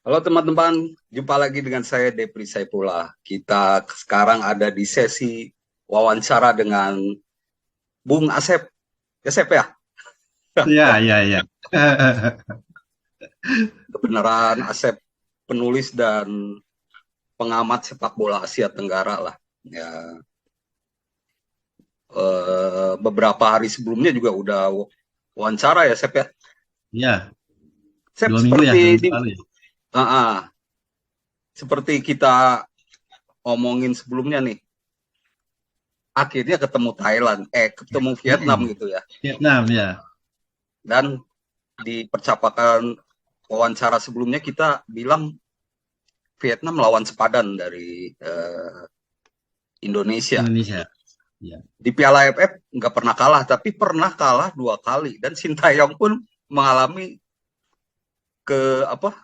Halo teman-teman, jumpa lagi dengan saya Depri Saipullah. Kita sekarang ada di sesi wawancara dengan Bung Asep. Asep ya? Iya, iya, iya. Kebenaran Asep penulis dan pengamat sepak bola Asia Tenggara lah. Ya, beberapa hari sebelumnya juga udah wawancara ya Asep ya. Iya, Asep 2 minggu ya, seperti 2 minggu lalu ya. ah, ah, seperti kita omongin sebelumnya nih, akhirnya ketemu Thailand, ketemu Vietnam Mm-mm. gitu ya. Vietnam ya. Dan di percakapan wawancara sebelumnya kita bilang Vietnam lawan sepadan dari Indonesia. Indonesia. Ya. Di Piala AFF nggak pernah kalah, tapi pernah kalah 2 kali. Dan Sintayong pun mengalami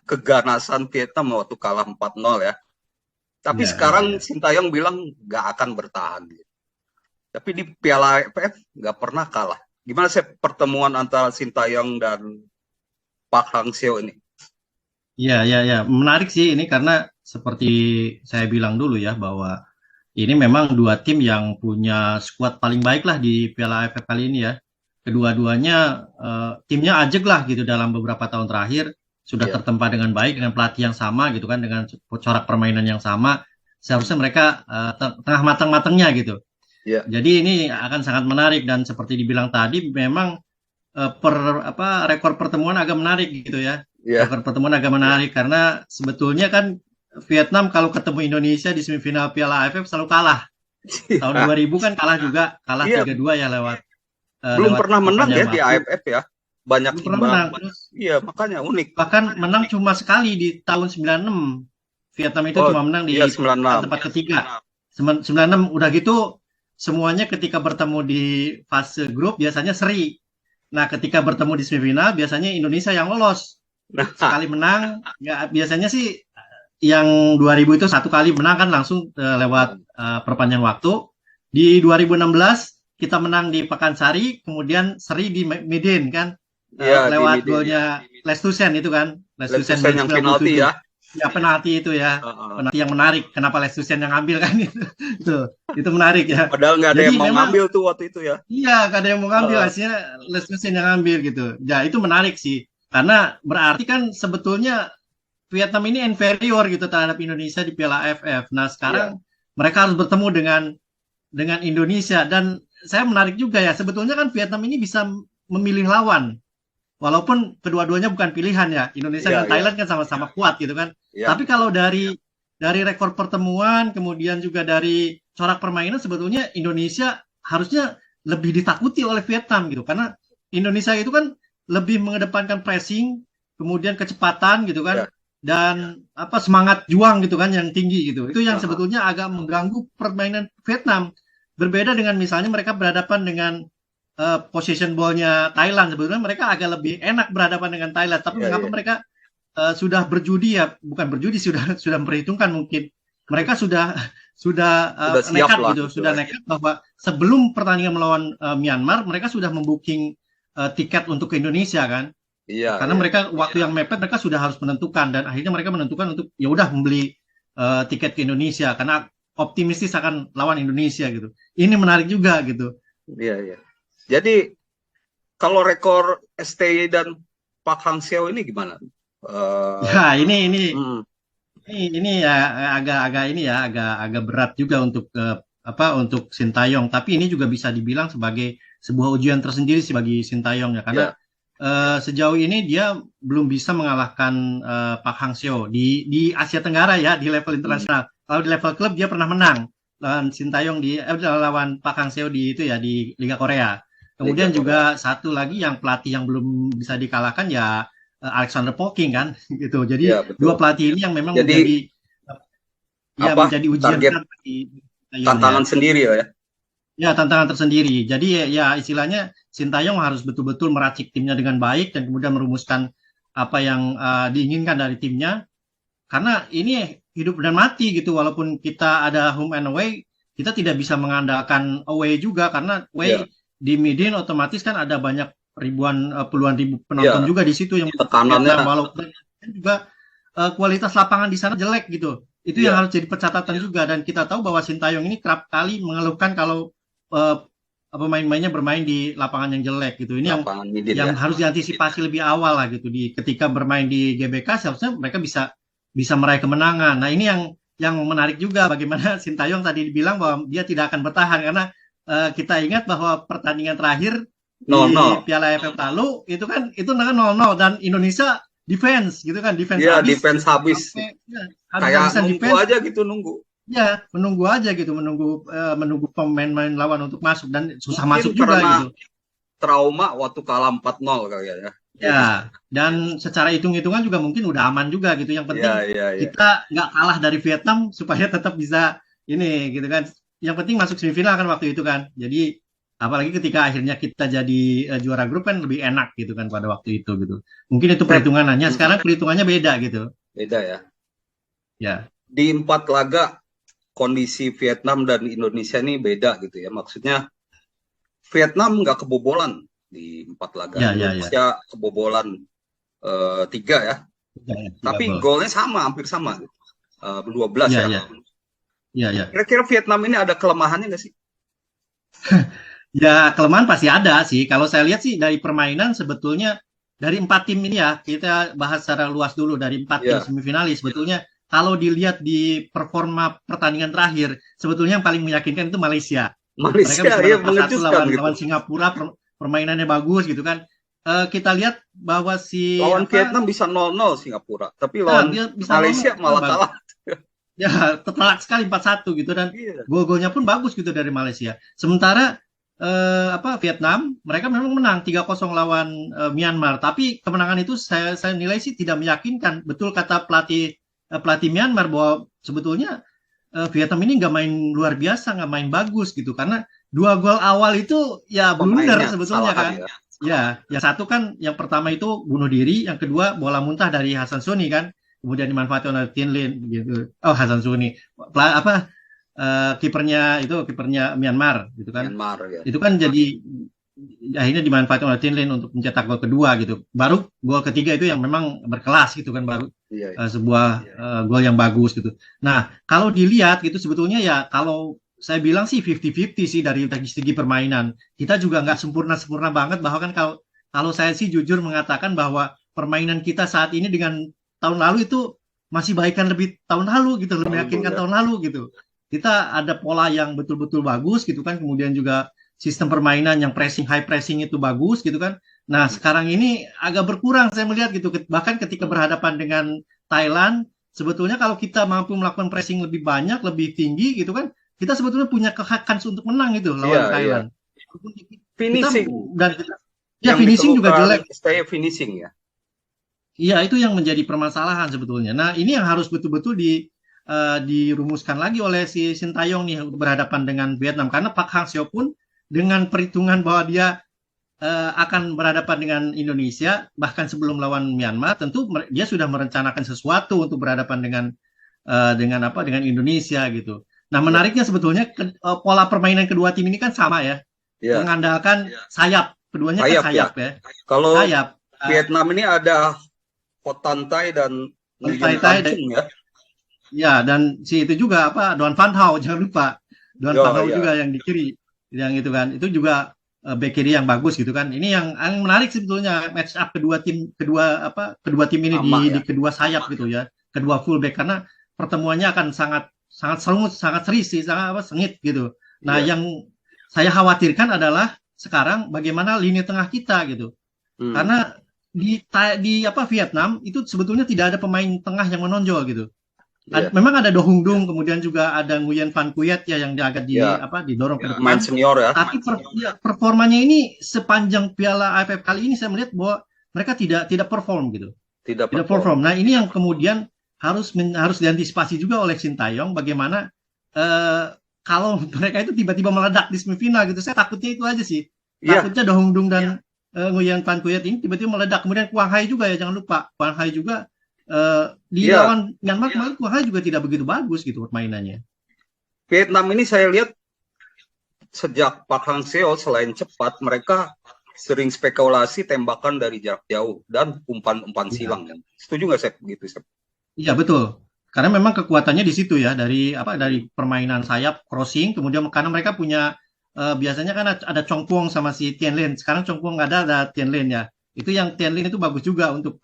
keganasan Vietnam waktu kalah 4-0 ya. Tapi Iya, iya, sekarang iya. Sintayong bilang nggak akan bertahan. Tapi di Piala AFF nggak pernah kalah. Gimana sih pertemuan antara Sintayong dan Park Hang-seo ini? Iya, iya, iya. Menarik sih ini karena seperti saya bilang dulu ya bahwa ini memang dua tim yang punya skuad paling baik lah di Piala AFF kali ini ya. Kedua-duanya timnya ajeg lah gitu dalam beberapa tahun terakhir sudah Ya, tertempa dengan baik dengan pelatih yang sama gitu kan dengan corak permainan yang sama. Seharusnya mereka tengah matang-matangnya gitu. ya, Jadi ini akan sangat menarik dan seperti dibilang tadi memang per rekor pertemuan agak menarik gitu ya. ya. Rekor pertemuan agak menarik karena sebetulnya kan Vietnam kalau ketemu Indonesia di semifinal Piala AFF selalu kalah. Tahun 2000 kan kalah juga, kalah Iya, 3-2 ya lewat belum lewat pernah menang perpanjangan ya di waktu. AFF ya. Banyak Belum pernah imbang. menang. Terus Iya, makanya unik. bahkan menang cuma sekali di tahun 96. Vietnam itu Oh, cuma menang di iya 96. tempat ketiga. 96 udah gitu semuanya ketika bertemu di fase grup biasanya seri. Nah, ketika bertemu di semifinal biasanya Indonesia yang lolos. Nah, Sekali menang, ya biasanya sih yang 2000 itu satu kali menang kan langsung lewat perpanjang waktu. Di 2016 kita menang di Pakansari, kemudian seri di Medan kan iya di lewat Midin. golnya Lestusen itu kan, Lestusen Leverkusen menit yang penalti 97. ya. Ya penalti itu ya, Heeh. penalti yang menarik. Kenapa Lestusen yang ngambil kan itu, itu menarik ya. Padahal nggak ada yang Jadi mau memang ngambil tuh waktu itu ya. iya, gak ada yang mau ngambil, Heeh. hasilnya Les Mesin yang ngambil gitu. Ya, itu menarik sih. Karena berarti kan sebetulnya Vietnam ini inferior gitu terhadap Indonesia di Piala AFF. Nah, sekarang Iya, mereka harus bertemu dengan Indonesia dan saya menarik juga ya. Sebetulnya kan Vietnam ini bisa memilih lawan. Walaupun kedua-duanya bukan pilihan ya. Indonesia iya, dan iya, Thailand kan sama-sama kuat gitu kan. iya, Tapi kalau dari rekor pertemuan, kemudian juga dari corak permainan, sebetulnya Indonesia harusnya lebih ditakuti oleh Vietnam gitu. Karena Indonesia itu kan lebih mengedepankan pressing, kemudian kecepatan gitu kan, iya. dan semangat juang gitu kan yang tinggi gitu. Itu yang Heeh. sebetulnya agak mengganggu permainan Vietnam. Berbeda dengan misalnya mereka berhadapan dengan possession ball-nya Thailand, sebetulnya mereka agak lebih enak berhadapan dengan Thailand. Tapi Iya, mengapa iya. mereka sudah berjudi ya, bukan berjudi, sudah memperhitungkan mungkin mereka sudah Udah siap nekat lah gitu, gitu sudah ya. nekat bahwa sebelum pertandingan melawan Myanmar mereka sudah membooking tiket untuk ke Indonesia kan, Iya, karena iya. mereka waktu yang mepet mereka sudah harus menentukan dan akhirnya mereka menentukan untuk ya udah membeli tiket ke Indonesia karena optimistis akan lawan Indonesia gitu. Ini menarik juga gitu. Iya, iya. Jadi kalau rekor STY dan Pak Hang-seo ini gimana? Eh, Ya ini hmm, ini ya agak-agak ini ya agak-agak berat juga untuk untuk Sintayong. Tapi ini juga bisa dibilang sebagai sebuah ujian tersendiri sih bagi Sintayong ya karena ya, sejauh ini dia belum bisa mengalahkan Pak Hang-seo di Asia Tenggara ya di level hmm, internasional. Kalau di level klub dia pernah menang lawan Sintayong lawan Pak Hang-seo di itu ya di Liga Korea. Liga Kemudian Korea. juga satu lagi yang pelatih yang belum bisa dikalahkan ya Alexander Polking kan gitu. Jadi Iya, dua betul. pelatih ini yang memang Jadi apa menjadi ujian target berat bagi Sintayong ya. tantangan sendiri ya? Ya tantangan tersendiri. Jadi ya istilahnya Sintayong harus betul-betul meracik timnya dengan baik dan kemudian merumuskan apa yang diinginkan dari timnya. Karena ini hidup dan mati gitu. Walaupun kita ada home and away, kita tidak bisa mengandalkan away juga karena Iya, away di Midin otomatis kan ada banyak ribuan puluhan ribu penonton iya. juga di situ yang mendukung Tekanannya Vietnam. Walaupun juga kualitas lapangan di sana jelek gitu. Itu yang Iya, harus jadi catatan juga, dan kita tahu bahwa Sintayong ini kerap kali mengeluhkan kalau pemain-mainnya bermain di lapangan yang jelek gitu. Ini lapangan midin yang ya. harus diantisipasi lebih awal lah gitu. Ketika bermain di GBK seharusnya mereka bisa bisa meraih kemenangan. Nah, ini yang menarik juga bagaimana Sintayong tadi dibilang bahwa dia tidak akan bertahan karena kita ingat bahwa pertandingan terakhir di 0-0. Piala AFF lalu itu kan 0-0 dan Indonesia defense gitu kan, defense Iya, habis defense habis. sampai ya, Kayak habis-habisan nunggu defense. aja gitu, nunggu. Ya, menunggu aja gitu, menunggu pemain-pemain lawan untuk masuk dan susah Mungkin masuk juga karena gitu. trauma waktu kalah 4-0 kali ya. Jadi, Ya, dan secara hitung-hitungan juga mungkin udah aman juga gitu. Yang iya, penting iya, iya. kita nggak kalah dari Vietnam supaya tetap bisa ini gitu kan. Yang penting masuk semifinal kan waktu itu kan. Jadi apalagi ketika akhirnya kita jadi juara grup kan lebih enak gitu kan pada waktu itu gitu. Mungkin itu Sep, perhitungannya. Sekarang perhitungannya beda gitu. beda ya. Ya, Di 4 laga, kondisi Vietnam dan Indonesia ini beda gitu ya. Maksudnya, Vietnam nggak kebobolan di 4 laga. ya, ya, ya. Indonesia kebobolan 3 ya. Ya, ya, tiga Tapi gol. golnya sama, hampir sama. 12 Ya, ya. ya, ya, ya. Kira-kira Vietnam ini ada kelemahannya nggak sih? Ya, kelemahan pasti ada sih. Kalau saya lihat sih dari permainan sebetulnya dari 4 tim ini ya, kita bahas secara luas dulu dari 4 tim Ya, semifinalis. Sebetulnya kalau dilihat di performa pertandingan terakhir, sebetulnya yang paling meyakinkan itu Malaysia. Mereka Malaysia bisa ya menang 4-1 mengejutkan lawan gitu. lawan Singapura, permainannya bagus gitu kan. Kita lihat bahwa Lawan Vietnam bisa 0-0 Singapura, tapi lawan dia bisa Malaysia malah kalah. ya telak sekali 4-1 gitu, dan Iya, gol-golnya pun bagus gitu dari Malaysia. Sementara Vietnam mereka memang menang 3-0 lawan Myanmar, tapi kemenangan itu saya nilai sih tidak meyakinkan. Betul kata pelatih Myanmar bahwa sebetulnya Vietnam ini nggak main luar biasa, nggak main bagus gitu, karena 2 gol awal itu ya blunder pemainnya sebetulnya kesalahan kan. ya. Ya, yang satu kan yang pertama itu bunuh diri, yang kedua bola muntah dari Hasan Suni kan, kemudian dimanfaatkan oleh Tin Lin gitu. Oh, Hasan Suni. Kipernya Myanmar gitu kan. Myanmar ya. Itu kan jadi akhirnya dimanfaatkan oleh Tin Lin untuk mencetak gol kedua gitu. Baru gol ketiga itu yang memang berkelas gitu kan, baru Iya. sebuah gol yang bagus gitu. Nah, kalau dilihat gitu sebetulnya ya kalau saya bilang sih 50-50 sih dari segi permainan. Kita juga nggak sempurna-sempurna banget, bahwa kan kalau saya sih jujur mengatakan bahwa permainan kita saat ini dengan tahun lalu itu masih baikkan lebih tahun lalu gitu, lebih meyakinkan tahun lalu gitu. Kita ada pola yang betul-betul bagus gitu kan, kemudian juga sistem permainan yang high pressing itu bagus gitu kan. Nah, sekarang ini agak berkurang saya melihat gitu. Bahkan ketika berhadapan dengan Thailand, sebetulnya kalau kita mampu melakukan pressing lebih banyak, lebih tinggi gitu kan, kita sebetulnya punya kehakan untuk menang gitu lawan Thailand. Finishing. Ya, finishing juga jelek. Saya finishing ya. Iya, itu yang menjadi permasalahan sebetulnya. Nah, ini yang harus betul-betul dirumuskan lagi oleh si Sintayong nih untuk berhadapan dengan Vietnam, karena Park Hang-seo pun dengan perhitungan bahwa dia akan berhadapan dengan Indonesia bahkan sebelum lawan Myanmar, tentu dia sudah merencanakan sesuatu untuk berhadapan dengan Indonesia gitu. Nah, menariknya sebetulnya pola permainan kedua tim ini kan sama ya, mengandalkan sayap, keduanya kan sayap ya. Kalau sayap, Vietnam ini ada Kotantai dan Nguyen Phan Chung ya. Ya, dan si itu juga Doan Van Hao, jangan lupa. Doan Van Hao juga yang di kiri, yang itu kan. Itu juga back kiri yang bagus gitu kan. Ini yang menarik sebetulnya, match up kedua tim ini di kedua sayap gitu ya. Kedua fullback, karena pertemuannya akan sangat sengit gitu. Nah, yang saya khawatirkan adalah sekarang bagaimana lini tengah kita gitu. Karena di Vietnam itu sebetulnya tidak ada pemain tengah yang menonjol gitu. Memang ada Do Hung Dung, kemudian juga ada Nguyen Phan Kuyet ya yang agak didorong ke depan. Senior ya. Tapi performanya ini sepanjang Piala AFF kali ini saya melihat bahwa mereka tidak perform gitu. Tidak perform. Nah, ini yang kemudian harus diantisipasi juga oleh Sintayong, bagaimana kalau mereka itu tiba-tiba meledak di semifinal gitu. Saya takutnya itu aja sih. Takutnya Do Hung Dung dan Nguyen Phan Kuyet ini tiba-tiba meledak. Kemudian Quang Hai juga ya, jangan lupa. Quang Hai juga lawan Myanmar kemarin Quang Hai juga tidak begitu bagus gitu permainannya. Vietnam ini saya lihat sejak Park Hang-seo selain cepat, mereka sering spekulasi tembakan dari jarak jauh dan umpan silang. Setuju nggak, Sep? Gitu, Sep? Iya betul. Karena memang kekuatannya di situ ya dari permainan sayap crossing kemudian karena mereka punya biasanya kan ada Chongqing sama si Tianlin. Sekarang Chongqing nggak ada Tianlin ya. Itu yang Tianlin itu bagus juga untuk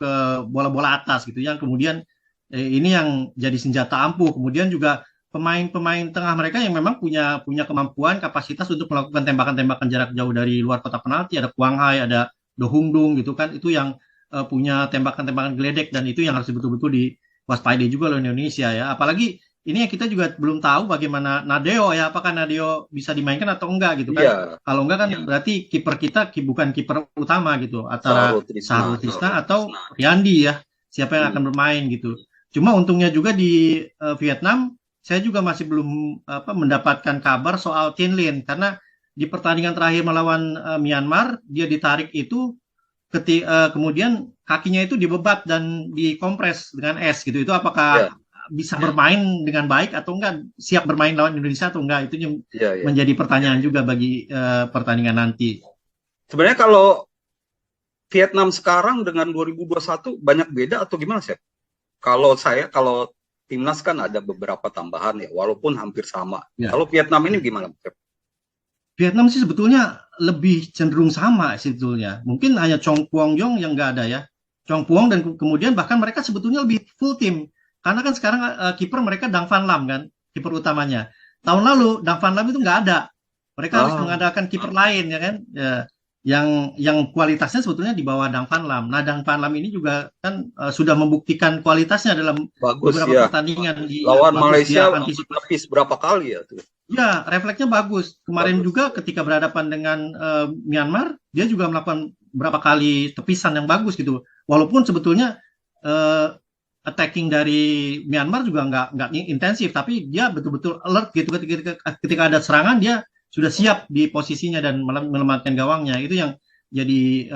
bola-bola atas gitu yang kemudian ini yang jadi senjata ampuh. Kemudian juga pemain-pemain tengah mereka yang memang punya punya kemampuan kapasitas untuk melakukan tembakan-tembakan jarak jauh dari luar kotak penalti. Ada Quang Hai, ada Do Hung Dung gitu kan. Itu yang punya tembakan-tembakan geledek dan itu yang harus betul-betul waspadai juga loh Indonesia ya. Apalagi ini yang kita juga belum tahu bagaimana Nadeo ya, apakah Nadeo bisa dimainkan atau enggak gitu kan. Iya, Kalau enggak kan berarti kiper kita bukan kiper utama gitu, antara Sahrul Trisna. Sahrul Trisna atau Riyandi ya. Siapa yang akan Hmm. bermain gitu. Cuma untungnya juga di Vietnam saya juga masih belum mendapatkan kabar soal Tin Lin karena di pertandingan terakhir melawan Myanmar dia ditarik itu kemudian kakinya itu dibebat dan dikompres dengan es gitu. Itu apakah Ya, bisa bermain dengan baik atau enggak, siap bermain lawan Indonesia atau enggak? Itu yang ya, ya. menjadi pertanyaan juga bagi pertandingan nanti. Sebenarnya kalau Vietnam sekarang dengan 2021 banyak beda atau gimana sih? Kalau timnas kan ada beberapa tambahan ya, walaupun hampir sama. Ya. Kalau Vietnam ini gimana, Chef? Vietnam sih sebetulnya lebih cenderung sama sebetulnya. Mungkin hanya Chong Puong Yong yang nggak ada ya. Chong Puong dan kemudian bahkan mereka sebetulnya lebih full tim. Karena kan sekarang kiper mereka Dang Van Lam kan, kiper utamanya. Tahun lalu Dang Van Lam itu nggak ada. Mereka harus mengandalkan kiper lain ya kan. Ya, yang kualitasnya sebetulnya di bawah Dang Van Lam. Nah, Dang Van Lam ini juga kan sudah membuktikan kualitasnya dalam Bagus beberapa ya. pertandingan Lawan bagus dia Malaysia antisipasi. menepis berapa kali ya tuh? Ya, refleksnya bagus. Kemarin Bagus. juga ketika berhadapan dengan Myanmar, dia juga melakukan beberapa kali tepisan yang bagus gitu. Walaupun sebetulnya uh, attacking dari Myanmar juga nggak intensif, tapi dia betul-betul alert gitu ketika ada serangan dia sudah siap di posisinya dan melemahkan gawangnya. Itu yang jadi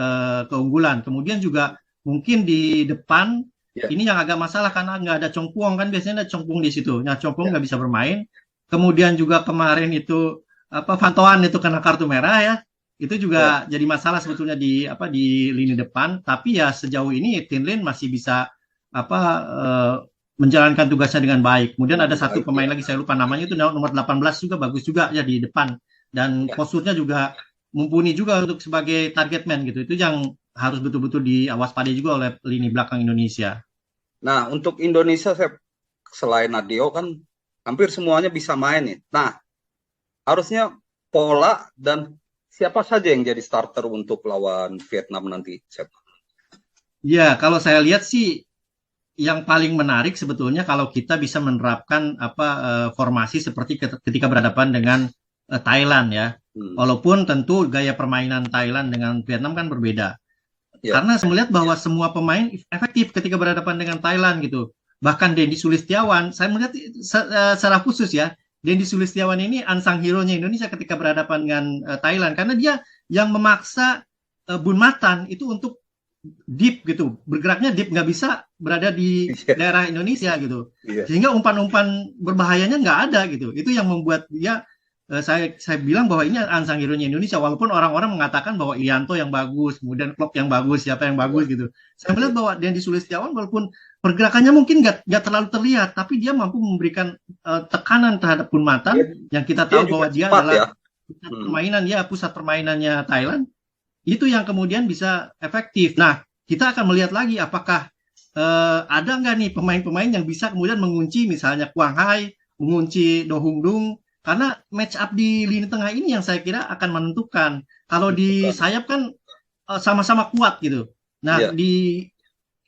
keunggulan. Kemudian juga mungkin di depan ini yang agak masalah karena nggak ada Chong Puong kan biasanya ada Chong Puong di situ. Nah, Chong Puong nggak bisa bermain. Kemudian juga kemarin itu Vantoan itu kena kartu merah ya. Itu juga jadi masalah sebetulnya di lini depan, tapi ya sejauh ini Tin Lin masih bisa menjalankan tugasnya dengan baik. Kemudian ada satu pemain lagi saya lupa namanya itu nomor 18 juga bagus juga ya di depan dan posturnya juga mumpuni juga untuk sebagai target man gitu. Itu yang harus betul-betul diwaspadai juga oleh lini belakang Indonesia. Nah, untuk Indonesia selain Nadeo kan hampir semuanya bisa main nih. Nah, harusnya pola dan siapa saja yang jadi starter untuk lawan Vietnam nanti, Chef? Ya, kalau saya lihat sih yang paling menarik sebetulnya kalau kita bisa menerapkan formasi seperti ketika berhadapan dengan Thailand ya. Walaupun tentu gaya permainan Thailand dengan Vietnam kan berbeda. Karena saya melihat bahwa semua pemain efektif ketika berhadapan dengan Thailand gitu. Bahkan Dendi Sulistiawan, saya melihat secara khusus ya, Dendi Sulistiawan ini unsung hero-nya Indonesia ketika berhadapan dengan Thailand karena dia yang memaksa Bun Matan itu untuk deep gitu, bergeraknya deep, nggak bisa berada di daerah Indonesia gitu, sehingga umpan-umpan berbahayanya nggak ada gitu. Itu yang membuat dia saya bilang bahwa ini unsung hero-nya Indonesia, walaupun orang-orang mengatakan bahwa Irianto yang bagus, kemudian Klopp yang bagus, siapa yang bagus gitu. Saya melihat bahwa Dendi Sulistiawan walaupun pergerakannya mungkin nggak terlalu terlihat, tapi dia mampu memberikan tekanan terhadap Bun Matan yang kita tahu bahwa dia adalah pusat permainannya Thailand. Itu yang kemudian bisa efektif. Nah, kita akan melihat lagi apakah ada nggak nih pemain-pemain yang bisa kemudian mengunci misalnya Quang Hai, mengunci Do Hung Dung, karena match up di lini tengah ini yang saya kira akan menentukan. Kalau di sayap kan sama-sama kuat gitu. Nah, di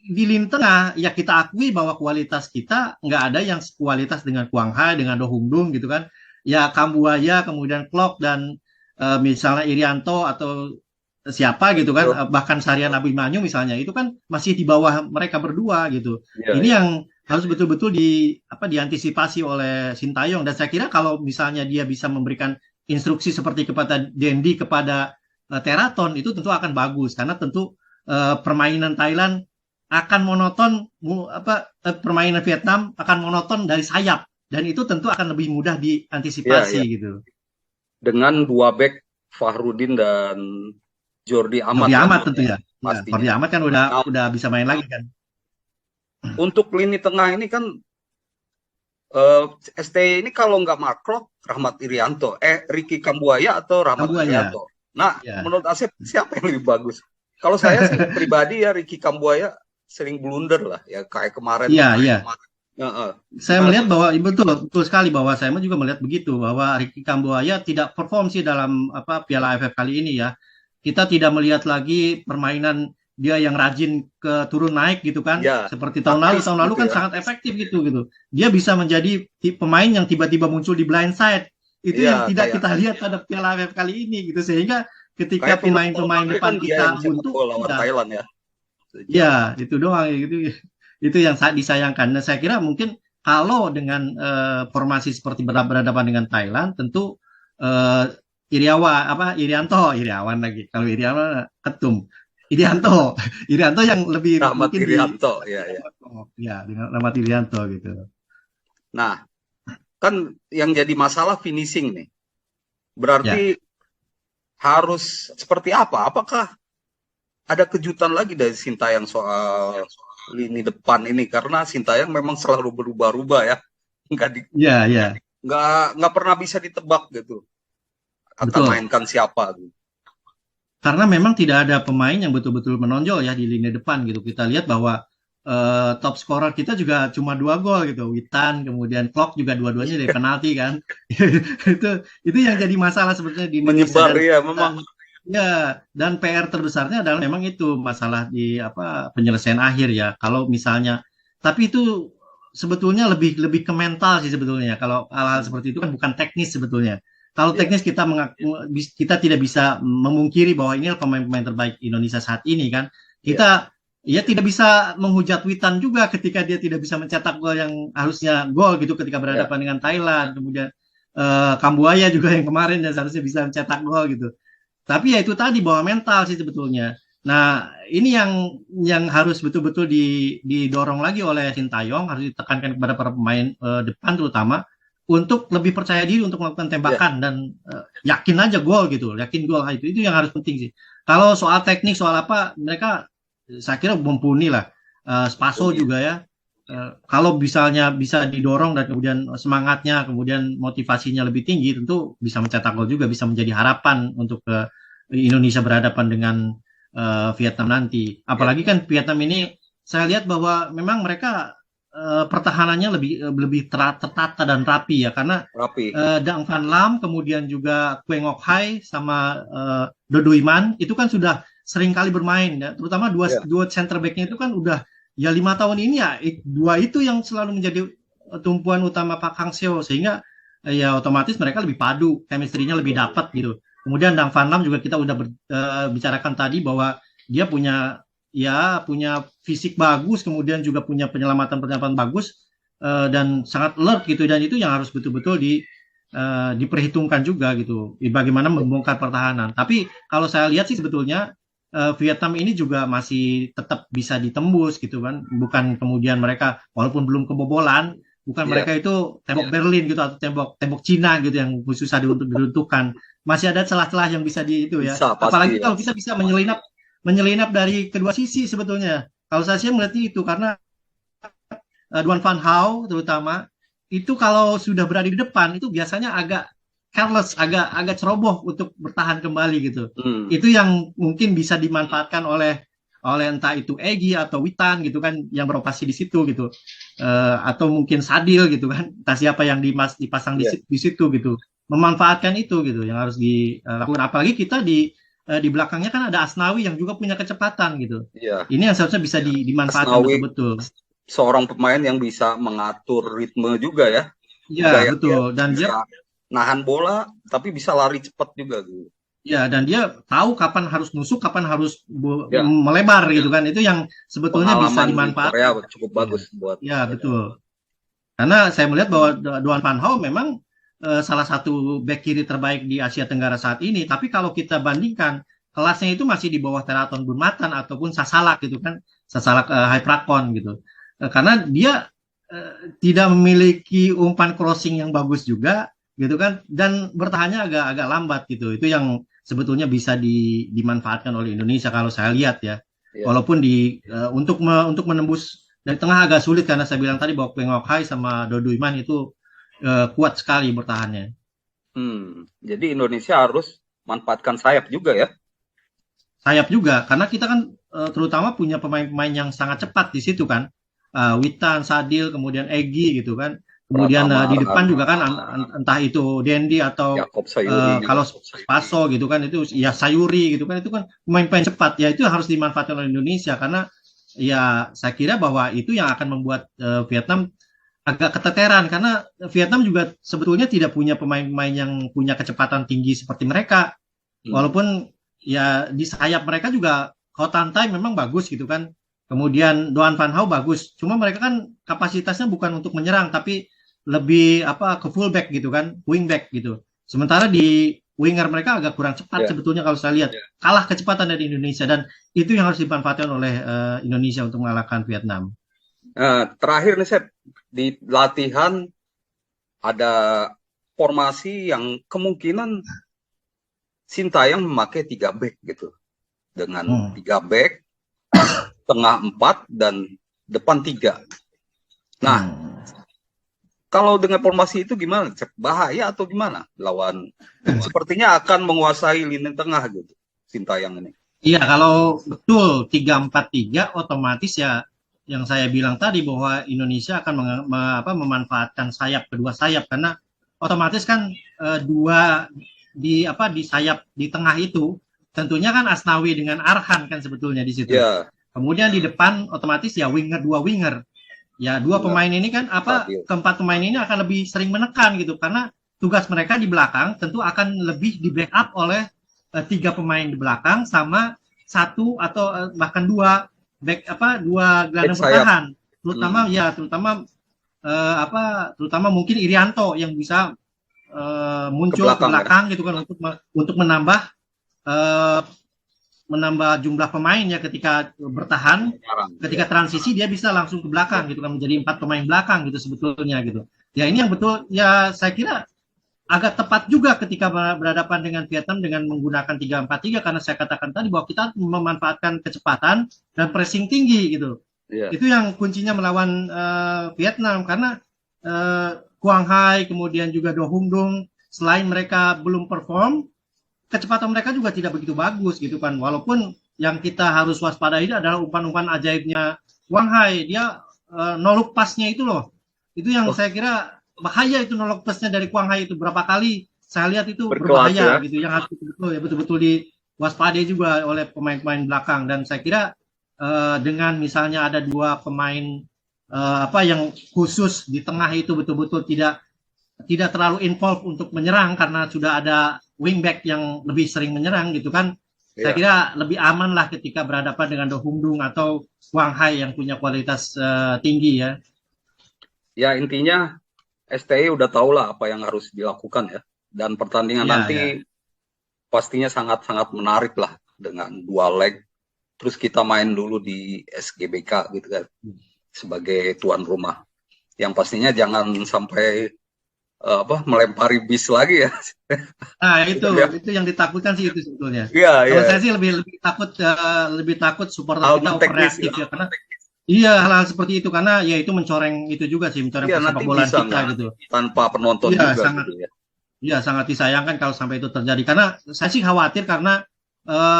lini tengah ya kita akui bahwa kualitas kita nggak ada yang kualitas dengan Quang Hai, dengan Do Hung Dung gitu kan. Ya Kambuaya, kemudian Klok dan misalnya Irianto atau siapa gitu kan, bahkan Sarian Abimanyu misalnya itu kan masih di bawah mereka berdua gitu. Ini yang harus betul-betul diantisipasi oleh Sintayong, dan saya kira kalau misalnya dia bisa memberikan instruksi seperti kepada Dendi kepada Teraton itu tentu akan bagus karena tentu permainan Thailand akan monoton, permainan Vietnam akan monoton dari sayap dan itu tentu akan lebih mudah diantisipasi gitu. Dengan dua back Fahrudin dan Jordi Amat. Jordi Amat tentu ya. Jordi Amat kan udah bisa main lagi kan. Untuk lini tengah ini kan STY ini kalau nggak Marklock, Rahmat Irianto, Ricky Kambuaya atau Rahmat Kambuaya. Irianto. Nah, Ya. menurut Asep siapa yang lebih bagus? Kalau saya sih pribadi ya Ricky Kambuaya sering blunder lah ya kayak kemarin. Iya. Saya Gimana, melihat Pak? bahwa betul sekali bahwa saya juga melihat begitu bahwa Ricky Kambuaya tidak perform sih dalam Piala AFF kali ini ya. Kita tidak melihat lagi permainan dia yang rajin ke turun naik gitu kan. Ya, Seperti tahun lalu taktis gitu kan ya. sangat efektif gitu. Dia bisa menjadi pemain yang tiba-tiba muncul di blind side. Itu yang Iya, tidak kayak kita lihat pada Piala AFF kali ini gitu, sehingga ketika kayak Philip pemain-pemain Coutinho kan depan dia yang kita cetak buntu, gol lawan ya Thailand ya. ya, itu doang itu yang sangat disayangkan. Dan saya kira mungkin kalau dengan formasi seperti berhadapan dengan Thailand, tentu Iriawan lagi. Kalau Iriawan Ketum, Irianto yang lebih Rahmat mungkin Irianto, ya. ya dengan Rahmat Irianto gitu. Nah, kan yang jadi masalah finishing nih. Berarti harus seperti apa? Apakah ada kejutan lagi dari Sintayong soal lini depan ini? Karena Sintayong memang selalu berubah-ubah ya. Nggak pernah bisa ditebak gitu. Akan mainkan siapa gitu. Karena memang tidak ada pemain yang betul-betul menonjol ya di lini depan gitu. Kita lihat bahwa top scorer kita juga cuma 2 gol gitu. Witan, kemudian Klok juga dua-duanya dari penalti kan. itu yang jadi masalah sebetulnya di Indonesia. Menyebar ya memang. Ya, dan PR terbesarnya adalah memang itu masalah di penyelesaian akhir ya. Kalau misalnya, tapi itu sebetulnya lebih ke mental sih sebetulnya. Kalau hal-hal seperti itu kan bukan teknis sebetulnya. Kalau teknis kita tidak bisa memungkiri bahwa ini adalah pemain-pemain terbaik Indonesia saat ini kan. Kita ya tidak bisa menghujat Witan juga ketika dia tidak bisa mencetak gol yang harusnya gol gitu ketika berhadapan dengan Thailand. Kemudian Kambuaya juga yang kemarin yang seharusnya bisa mencetak gol gitu. Tapi ya itu tadi bahwa mental sih sebetulnya. Nah, ini yang harus betul-betul didorong lagi oleh Sintayong, harus ditekankan kepada para pemain depan terutama untuk lebih percaya diri untuk melakukan tembakan dan yakin aja gol gitu, yakin gol itu yang harus penting sih. Kalau soal teknik soal apa mereka saya kira mumpuni lah. Spaso juga ya. Kalau misalnya bisa didorong dan kemudian semangatnya, kemudian motivasinya lebih tinggi, tentu bisa mencetak gol juga, bisa menjadi harapan untuk Indonesia berhadapan dengan Vietnam nanti. Apalagi kan Vietnam ini saya lihat bahwa memang mereka pertahanannya lebih tertata dan rapi ya, karena Dang Van Lam, kemudian juga Quang Ngoc Hai sama Dodo Iman itu kan sudah sering kali bermain ya, terutama dua center back-nya itu kan udah ya 5 tahun ini ya dua itu yang selalu menjadi tumpuan utama Pak Hang Seo, sehingga ya otomatis mereka lebih padu, chemistry-nya lebih dapat gitu. Kemudian Dang Van Lam juga kita udah bicarakan tadi bahwa dia punya fisik bagus, kemudian juga punya penyelamatan bagus dan sangat alert gitu, dan itu yang harus betul-betul diperhitungkan juga gitu bagaimana membongkar pertahanan. Tapi kalau saya lihat sih sebetulnya Vietnam ini juga masih tetap bisa ditembus gitu kan, bukan kemudian mereka walaupun belum kebobolan, bukan mereka itu tembok Berlin gitu atau tembok Cina gitu yang susah diruntuhkan. Masih ada celah-celah yang bisa itu ya. Apalagi kalau kita bisa menyelinap dari kedua sisi sebetulnya. Kalau saya sih melihat itu karena Duan Van Hau terutama itu kalau sudah berada di depan itu biasanya agak careless, agak ceroboh untuk bertahan kembali gitu. Itu yang mungkin bisa dimanfaatkan oleh entah itu Egy atau Witan gitu kan yang beroperasi di situ gitu. Atau mungkin Sadil gitu kan. Entah siapa yang dipasang di situ gitu. Memanfaatkan itu gitu yang harus dilakukan. Apalagi kita di belakangnya kan ada Asnawi yang juga punya kecepatan gitu. Ini yang seharusnya bisa dimanfaatkan betul-betul. Seorang pemain yang bisa mengatur ritme juga ya. Iya, betul. Dan dia nahan bola tapi bisa lari cepat juga gitu. Ya, dan dia tahu kapan harus nusuk, kapan harus melebar gitu kan. Itu yang sebetulnya bisa dimanfaatkan. Korea cukup bagus buat. Ya, betul. Karena saya melihat bahwa Duan Van Hau memang salah satu back kiri terbaik di Asia Tenggara saat ini. Tapi kalau kita bandingkan, kelasnya itu masih di bawah Teraton Bunmatan ataupun Sasalak gitu kan. Sasalak Hyprakon gitu. Karena dia tidak memiliki umpan crossing yang bagus juga gitu kan, dan bertahannya agak lambat gitu. Itu yang sebetulnya bisa dimanfaatkan oleh Indonesia kalau saya lihat ya. Walaupun untuk menembus Dari tengah agak sulit karena saya bilang tadi bahwa Peng Hai sama Do Duiman itu kuat sekali bertahannya. Jadi Indonesia harus manfaatkan sayap juga ya. Sayap juga karena kita kan terutama punya pemain-pemain yang sangat cepat di situ kan. Witan, Sadil, kemudian Egy gitu kan. Kemudian di depan juga kan entah itu Dendi atau kalau Spaso gitu kan, itu ya Sayuri gitu kan, itu kan pemain-pemain cepat ya, itu harus dimanfaatkan oleh Indonesia karena ya saya kira bahwa itu yang akan membuat Vietnam agak keteteran karena Vietnam juga sebetulnya tidak punya pemain-pemain yang punya kecepatan tinggi seperti mereka. Walaupun ya di sayap mereka juga Ho Tan Tai memang bagus gitu kan. Kemudian Doan Van Hau bagus. Cuma mereka kan kapasitasnya bukan untuk menyerang tapi lebih ke fullback gitu kan, wingback gitu. Sementara di winger mereka agak kurang cepat sebetulnya kalau saya lihat. Kalah kecepatan dari Indonesia dan itu yang harus dimanfaatkan oleh Indonesia untuk mengalahkan Vietnam. Terakhir nih, Sep, di latihan ada formasi yang kemungkinan Sintayong memakai 3 back gitu. Dengan 3 back, tengah 4, dan depan 3. Nah, kalau dengan formasi itu gimana? Bahaya atau gimana lawan? Sepertinya akan menguasai lini tengah gitu, Sintayong ini. Iya, kalau betul 3-4-3 otomatis ya yang saya bilang tadi bahwa Indonesia akan memanfaatkan kedua sayap karena otomatis kan di sayap di tengah itu tentunya kan Asnawi dengan Arhan kan sebetulnya di situ. Kemudian di depan otomatis ya dua winger. Ya dua pemain ini kan keempat pemain ini akan lebih sering menekan gitu karena tugas mereka di belakang tentu akan lebih di backup oleh 3 pemain di belakang sama 1 atau bahkan 2 gelandang bertahan, terutama mungkin Irianto yang bisa muncul ke belakang gitu kan untuk menambah jumlah pemain ya ketika bertahan, ketika transisi dia bisa langsung ke belakang gitu kan, menjadi 4 pemain belakang gitu sebetulnya gitu. Ya ini yang betul ya saya kira agak tepat juga ketika berhadapan dengan Vietnam dengan menggunakan 3-4-3 karena saya katakan tadi bahwa kita memanfaatkan kecepatan dan pressing tinggi gitu. Itu yang kuncinya melawan Vietnam karena Quang Hai kemudian juga Do Hung Dung selain mereka belum perform, kecepatan mereka juga tidak begitu bagus gitu kan. Walaupun yang kita harus waspadai adalah umpan-umpan ajaibnya Quang Hai, dia no look pass-nya itu loh. Itu yang saya kira bahaya itu nolok pasnya dari Quang Hai itu berapa kali saya lihat itu berbahaya gitu yang harus betul-betul diwaspadai juga oleh pemain-pemain belakang dan saya kira dengan misalnya ada 2 pemain yang khusus di tengah itu betul-betul tidak terlalu involved untuk menyerang karena sudah ada wingback yang lebih sering menyerang gitu kan. Saya kira lebih aman lah ketika berhadapan dengan Do Hung Dung atau Quang Hai yang punya kualitas tinggi ya. Ya intinya STI udah tahu lah apa yang harus dilakukan ya. Dan pertandingan nanti pastinya sangat-sangat menarik lah dengan 2 leg. Terus kita main dulu di SGBK gitu kan. Sebagai tuan rumah. Yang pastinya jangan sampai melempari bis lagi ya. Nah itu yang ditakutkan sih itu sebetulnya. Kalau saya sih lebih takut supporter kita overreaktif ya karena hal-hal seperti itu karena ya itu mencoreng persepak bolaan kita gitu. Tanpa penonton juga sangat, gitu ya. Iya, sangat disayangkan kalau sampai itu terjadi karena saya sih khawatir karena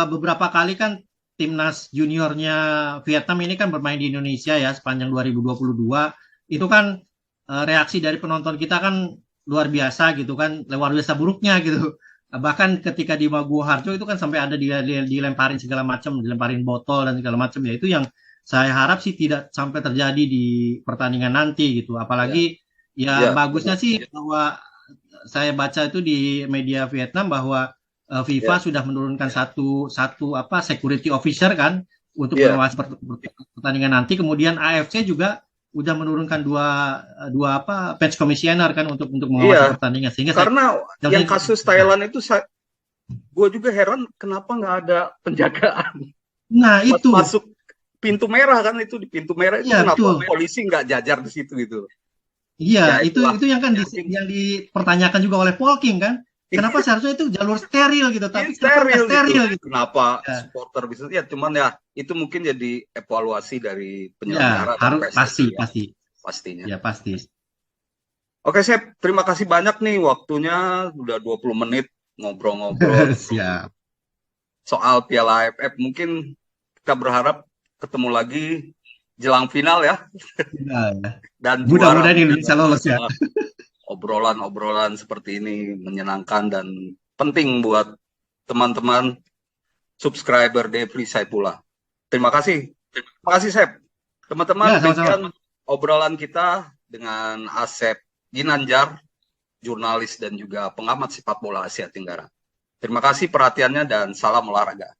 beberapa kali kan timnas juniornya Vietnam ini kan bermain di Indonesia ya sepanjang 2022. Itu kan reaksi dari penonton kita kan luar biasa gitu kan, luar biasa buruknya gitu. Bahkan ketika di Maguwo Harjo itu kan sampai ada dilemparin segala macam, dilemparin botol dan segala macam ya. Itu yang saya harap sih tidak sampai terjadi di pertandingan nanti gitu. Apalagi bagusnya sih bahwa saya baca itu di media Vietnam bahwa FIFA sudah menurunkan satu security officer kan untuk mengawasi pertandingan nanti. Kemudian AFC juga udah menurunkan dua match commissioner kan untuk mengawasi pertandingan. Sehingga karena yang kasus Thailand itu gue juga heran kenapa nggak ada penjagaan. Nah itu masuk pintu merah kan itu di pintu merah itu kenapa polisi nggak jajar di situ gitu. Iya, itu yang kan yang dipertanyakan juga oleh Paul King kan. Kenapa seharusnya itu jalur steril gitu, Ini tapi kenapa nggak steril gitu. gitu? Kenapa Ya, supporter bisa ya, cuman ya itu mungkin jadi evaluasi dari ya penyelenggara dan harus pasti, PSSI ya pasti, pastinya. ya pasti. Oke, Sep, terima kasih banyak nih waktunya, udah 20 menit ngobrol-ngobrol Siap. soal Piala AFF. Mungkin kita berharap ketemu lagi jelang final ya, Ya, ya. dan juara Mudah-mudahan mungkin. Indonesia lolos ya. Obrolan-obrolan seperti ini menyenangkan dan penting buat teman-teman subscriber Devri Saipula. Terima kasih. Terima kasih, Sep. Teman-teman, Ya, sama-sama. demikian obrolan kita dengan Asep Ginanjar, jurnalis dan juga pengamat sepak bola Asia Tenggara. Terima kasih perhatiannya dan salam olahraga.